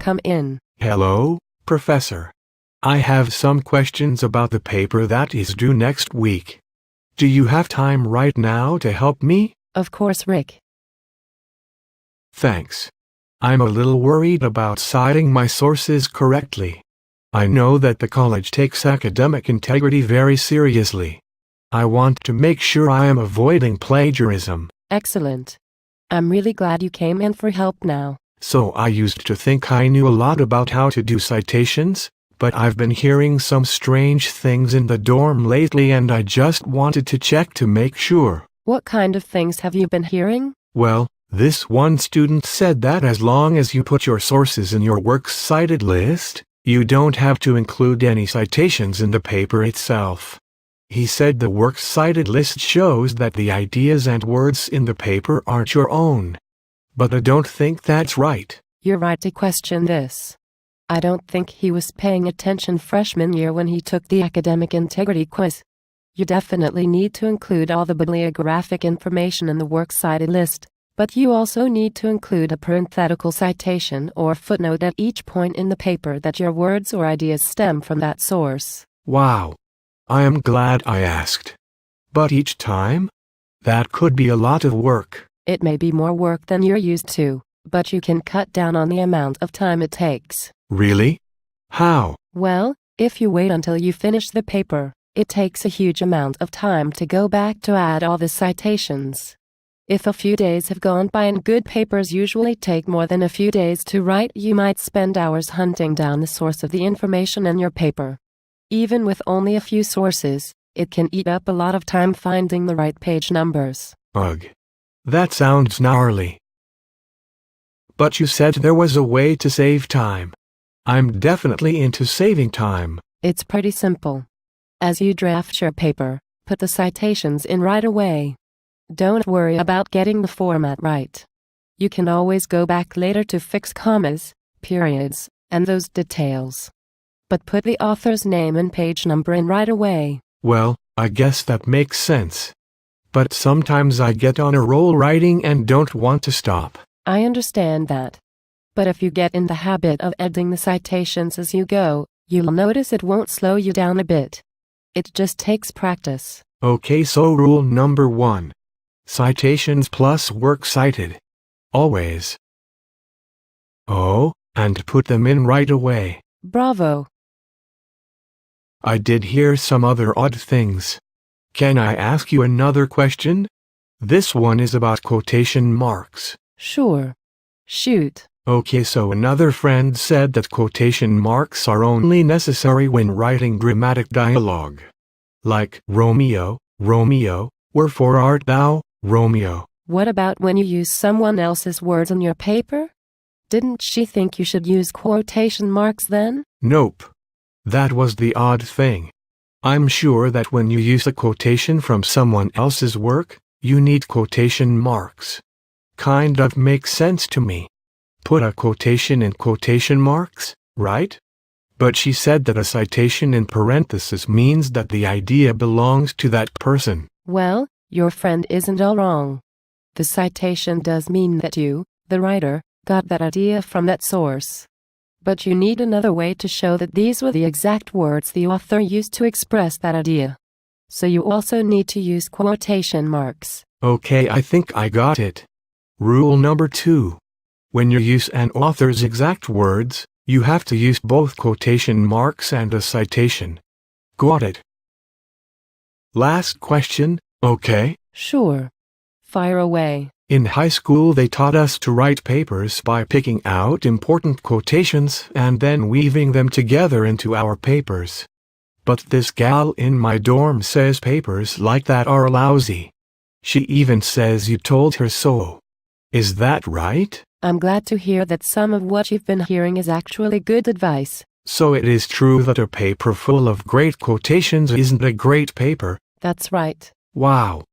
come in. Hello, Professor. I have some questions about the paper that is due next week. Do you have time right now to help me? Of course, Rick. Thanks. I'm a little worried about citing my sources correctly. I know that the college takes academic integrity very seriously. I want to make sure I am avoiding plagiarism. Excellent. I'm really glad you came in for help now. So I used to think I knew a lot about how to do citations, but I've been hearing some strange things in the dorm lately and I just wanted to check to make sure. What kind of things have you been hearing? Well, this one student said that as long as you put your sources in your works cited list, you don't have to include any citations in the paper itself. He said the works cited list shows that the ideas and words in the paper aren't your own. But I don't think that's right. You're right to question this. I don't think he was paying attention freshman year when he took the academic integrity quiz. You definitely need to include all the bibliographic information in the works cited list, but you also need to include a parenthetical citation or footnote at each point in the paper that your words or ideas stem from that source. Wow. I am glad I asked. But each time? That could be a lot of work. It may be more work than you're used to, but you can cut down on the amount of time it takes. Really? How? Well, if you wait until you finish the paper, it takes a huge amount of time to go back to add all the citations. If a few days have gone by and good papers usually take more than a few days to write, you might spend hours hunting down the source of the information in your paper. Even with only a few sources, it can eat up a lot of time finding the right page numbers. Ugh. That sounds gnarly. But you said there was a way to save time. I'm definitely into saving time. It's pretty simple. As you draft your paper, put the citations in right away. Don't worry about getting the format right. You can always go back later to fix commas, periods, and those details. But put the author's name and page number in right away. Well, I guess that makes sense. But sometimes I get on a roll writing and don't want to stop. I understand that. But if you get in the habit of adding the citations as you go, you'll notice it won't slow you down a bit. It just takes practice. Okay, so rule number 1. Citations plus work cited. Always. Oh, and put them in right away. Bravo. I did hear some other odd things. Can I ask you another question? This one is about quotation marks. Sure. Shoot. Okay, so another friend said that quotation marks are only necessary when writing dramatic dialogue. Like, Romeo, Romeo, wherefore art thou, Romeo? What about when you use someone else's words on your paper? Didn't she think you should use quotation marks then? Nope. That was the odd thing. I'm sure that when you use a quotation from someone else's work, you need quotation marks. Kind of makes sense to me. Put a quotation in quotation marks, right? But she said that a citation in parentheses means that the idea belongs to that person. Well, your friend isn't all wrong. The citation does mean that you, the writer, got that idea from that source. But you need another way to show that these were the exact words the author used to express that idea. So you also need to use quotation marks. Okay, I think I got it. Rule number 2. When you use an author's exact words, you have to use both quotation marks and a citation. Got it. Last question, okay? Sure. Fire away. In high school they taught us to write papers by picking out important quotations and then weaving them together into our papers. But this gal in my dorm says papers like that are lousy. She even says you told her so. Is that right? I'm glad to hear that some of what you've been hearing is actually good advice. So it is true that a paper full of great quotations isn't a great paper? That's right. Wow.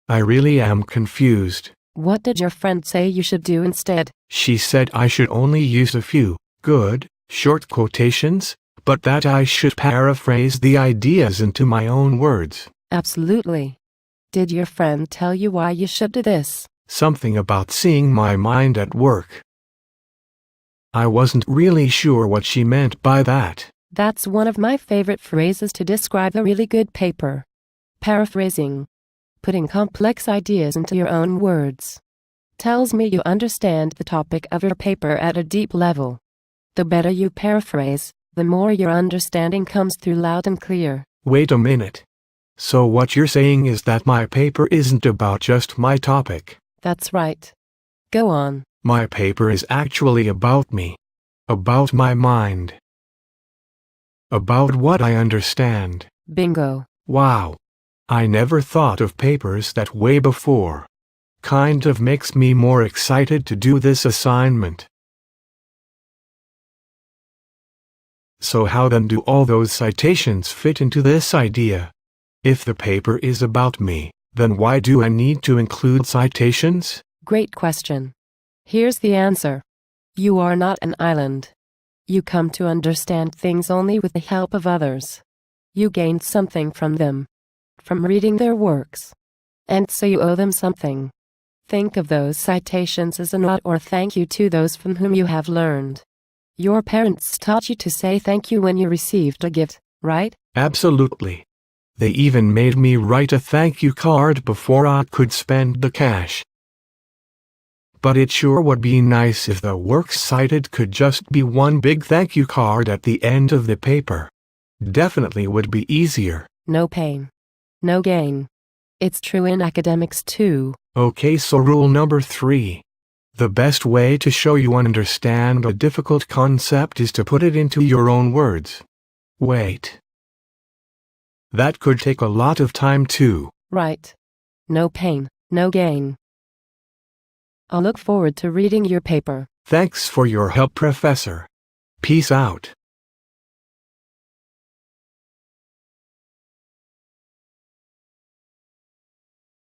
I really am confused. What did your friend say you should do instead? She said I should only use a few good, short quotations, but that I should paraphrase the ideas into my own words. Absolutely. Did your friend tell you why you should do this? Something about seeing my mind at work. I wasn't really sure what she meant by that. That's one of my favorite phrases to describe a really good paper. Paraphrasing. Putting complex ideas into your own words. Tells me you understand the topic of your paper at a deep level. The better you paraphrase, the more your understanding comes through loud and clear. Wait a minute. So what you're saying is that my paper isn't about just my topic. That's right. Go on. My paper is actually about me. About my mind. About what I understand. Bingo. Wow. I never thought of papers that way before. Kind of makes me more excited to do this assignment. So how then do all those citations fit into this idea? If the paper is about me, then why do I need to include citations? Great question. Here's the answer. You are not an island. You come to understand things only with the help of others. You gained something from them. From reading their works. And so you owe them something. Think of those citations as a nod or thank you to those from whom you have learned. Your parents taught you to say thank you when you received a gift, right? Absolutely. They even made me write a thank you card before I could spend the cash. But it sure would be nice if the works cited could just be one big thank you card at the end of the paper. Definitely would be easier. No pain. No gain. It's true in academics too. Okay, so rule number 3. The best way to show you understand a difficult concept is to put it into your own words. Wait. That could take a lot of time too. Right. No pain, no gain. I'll look forward to reading your paper. Thanks for your help, Professor. Peace out.